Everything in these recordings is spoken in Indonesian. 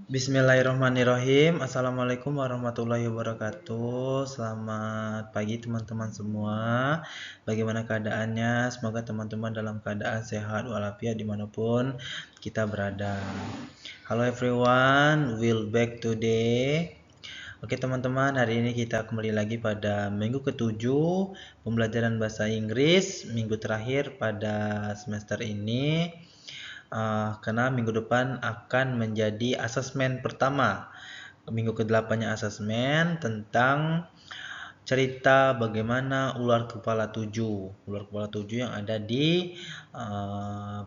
Bismillahirrahmanirrahim. Assalamualaikum warahmatullahi wabarakatuh. Selamat pagi teman-teman semua. Bagaimana keadaannya? Semoga teman-teman dalam keadaan sehat walafiat dimanapun kita berada. Halo everyone, we'll back today. Oke teman-teman, hari ini kita kembali lagi pada minggu ke-7 pembelajaran bahasa Inggris, minggu terakhir pada semester ini. Karena minggu depan akan menjadi asesmen pertama. Minggu ke-8-nya asesmen tentang cerita bagaimana ular kepala 7 yang ada di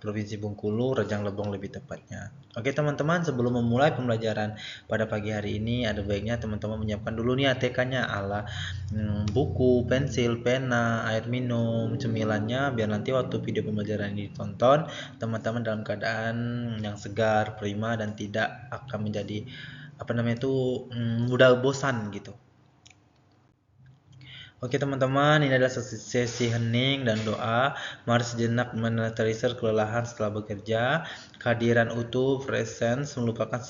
Provinsi Bengkulu, Rejang Lebong lebih tepatnya. Oke teman-teman, sebelum memulai pembelajaran pada pagi hari ini, ada baiknya teman-teman menyiapkan dulu nih ATK-nya, ala buku, pensil, pena, air minum, cemilannya, biar nanti waktu video pembelajaran ini ditonton, teman-teman dalam keadaan yang segar, prima, dan tidak akan menjadi mudah bosan gitu. Oke teman-teman, ini adalah sesi hening dan doa. Mari sejenak menetralisir kelelahan setelah bekerja. Kehadiran utuh, presence, lupakan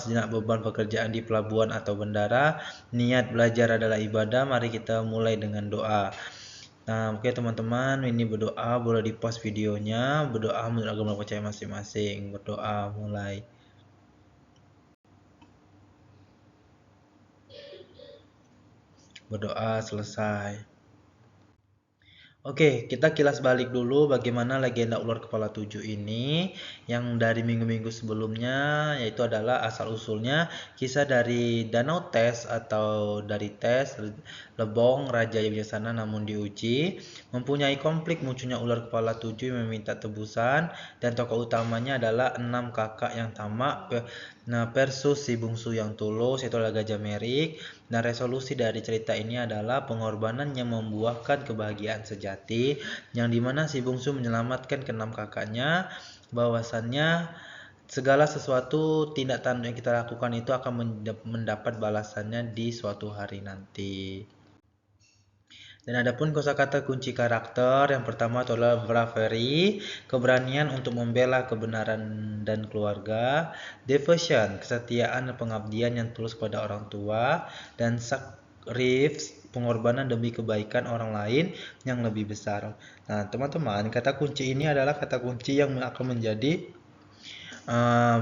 sejenak beban pekerjaan di pelabuhan atau bandara. Niat belajar adalah ibadah. Mari kita mulai dengan doa. Nah, oke teman-teman, ini berdoa, boleh di pause videonya. Berdoa menurut agama percaya masing-masing. Berdoa mulai. Berdoa selesai. Oke, kita kilas balik dulu bagaimana legenda ular kepala 7 ini yang dari minggu-minggu sebelumnya, yaitu adalah asal-usulnya kisah dari Danau Tes atau dari Tes Lebong Raja Bijaksana namun diuji, mempunyai konflik munculnya ular kepala 7 yang meminta tebusan, dan tokoh utamanya adalah 6 kakak yang tamak versus si bungsu yang tulus, yaitu adalah Gajah Merik. Nah, resolusi dari cerita ini adalah pengorbanan yang membuahkan kebahagiaan sejati, yang dimana si bungsu menyelamatkan keenam kakaknya, bahwasannya segala sesuatu tindak tanduk yang kita lakukan itu akan mendapat balasannya di suatu hari nanti. Dan adapun kosakata kunci karakter, yang pertama adalah bravery, keberanian untuk membela kebenaran dan keluarga, devotion, kesetiaan dan pengabdian yang tulus kepada orang tua, dan sacrifice, pengorbanan demi kebaikan orang lain yang lebih besar. Nah, teman-teman, kata kunci ini adalah kata kunci yang akan menjadi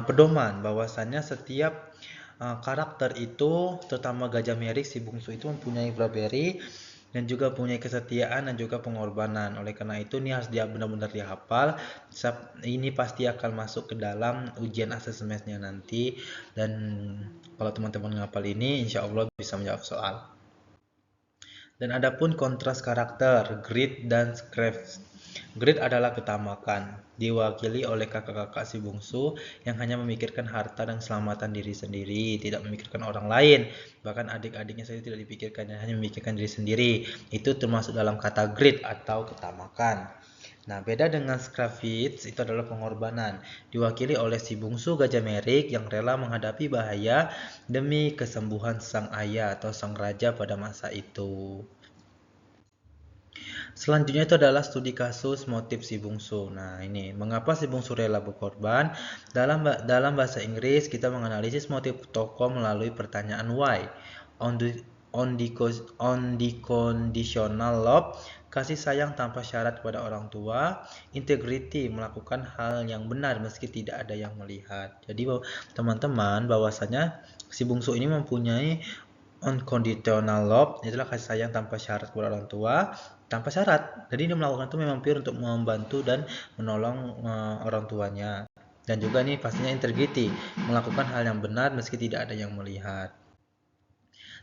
pedoman bahwasannya setiap karakter itu, terutama Gajah Merik si bungsu itu mempunyai bravery dan juga punya kesetiaan dan juga pengorbanan. Oleh karena itu ini harus dia benar-benar dihafal. Ini pasti akan masuk ke dalam ujian asesmennya nanti, dan kalau teman-teman menghafal ini insya Allah bisa menjawab soal. Dan adapun kontras karakter, greed dan craft. Greed adalah ketamakan, diwakili oleh kakak-kakak si bungsu yang hanya memikirkan harta dan keselamatan diri sendiri, tidak memikirkan orang lain. Bahkan adik-adiknya saja tidak dipikirkan, hanya memikirkan diri sendiri. Itu termasuk dalam kata greed atau ketamakan. Nah, beda dengan Scravitz, itu adalah pengorbanan, diwakili oleh si bungsu Gajah Merik yang rela menghadapi bahaya demi kesembuhan sang ayah atau sang raja pada masa itu. Selanjutnya itu adalah studi kasus motif si bungsu. Nah, ini mengapa si bungsu rela berkorban? Dalam bahasa Inggris kita menganalisis motif tokoh melalui pertanyaan why. On the conditional love, kasih sayang tanpa syarat kepada orang tua. Integrity, melakukan hal yang benar meski tidak ada yang melihat. Jadi teman-teman, bahwasanya si bungsu ini mempunyai unconditional love, itulah kasih sayang tanpa syarat kepada orang tua, tanpa syarat. Jadi dia melakukan itu memang pure untuk membantu dan menolong orang tuanya. Dan juga ini pastinya integrity, melakukan hal yang benar meski tidak ada yang melihat.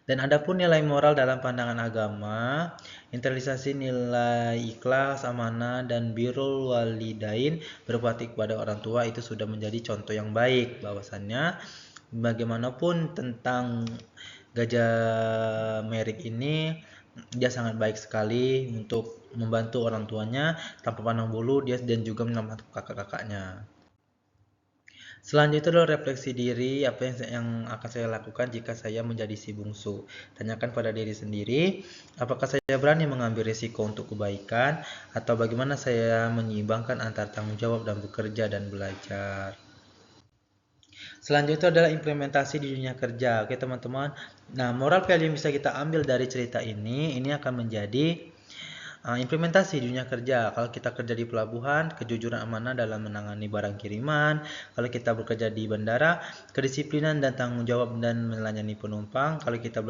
Dan adapun nilai moral dalam pandangan agama, internalisasi nilai ikhlas, amanah, dan birrul walidain, berbakti kepada orang tua, itu sudah menjadi contoh yang baik. Bahwasannya bagaimanapun tentang Gajah Merik ini, dia sangat baik sekali untuk membantu orang tuanya tanpa pandang bulu, dia dan juga menyelamatkan kakak-kakaknya. Selanjutnya adalah refleksi diri, apa yang akan saya lakukan jika saya menjadi si bungsu. Tanyakan pada diri sendiri, apakah saya berani mengambil risiko untuk kebaikan, atau bagaimana saya menyeimbangkan antara tanggung jawab dan bekerja dan belajar. Selanjutnya adalah implementasi di dunia kerja. Oke teman-teman. Nah, moral value yang bisa kita ambil dari cerita ini akan menjadi implementasi di dunia kerja. Kalau kita kerja di pelabuhan, kejujuran amanah dalam menangani barang kiriman. Kalau kita bekerja di bandara, kedisiplinan dan tanggung jawab dan melayani penumpang. Kalau kita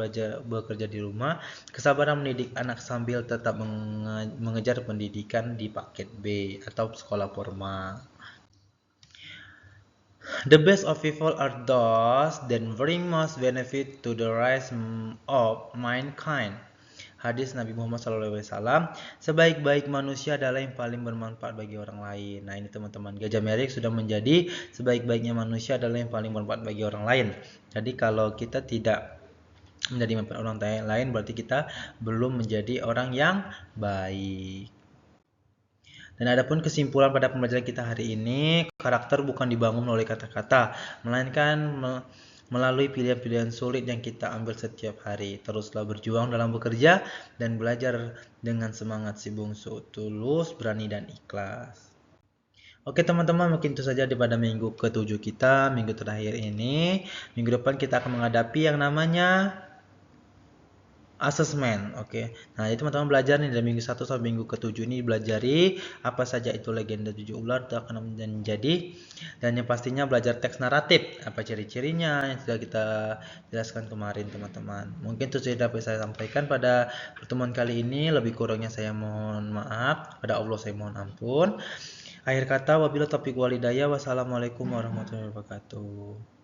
bekerja di rumah, kesabaran mendidik anak sambil tetap mengejar pendidikan di paket B atau sekolah formal. The best of people are those that bring most benefit to the rest of mankind. Hadis Nabi Muhammad SAW, sebaik-baik manusia adalah yang paling bermanfaat bagi orang lain. Nah ini teman-teman, Gajah Merik sudah menjadi sebaik-baiknya manusia adalah yang paling bermanfaat bagi orang lain. Jadi kalau kita tidak menjadi manfaat orang lain, berarti kita belum menjadi orang yang baik. Dan adapun kesimpulan pada pembelajaran kita hari ini, karakter bukan dibangun melalui kata-kata, melainkan melalui pilihan-pilihan sulit yang kita ambil setiap hari. Teruslah berjuang dalam bekerja dan belajar dengan semangat si bungsu, tulus, berani, dan ikhlas. Oke teman-teman, mungkin itu saja pada minggu ke-7 kita, minggu terakhir ini. Minggu depan kita akan menghadapi yang namanya asesmen. Oke. Nah, itu teman-teman belajar nih dari minggu 1 sampai minggu ke-7 ini belajari apa saja itu legenda 7 ular itu akan menjadi, dan yang pastinya belajar teks naratif, apa ciri-cirinya yang sudah kita jelaskan kemarin teman-teman. Mungkin itu sudah dapat saya sampaikan pada pertemuan kali ini, lebih kurangnya saya mohon maaf, pada Allah saya mohon ampun. Akhir kata wabillahi taufiq walhidayah, wassalamualaikum warahmatullahi wabarakatuh.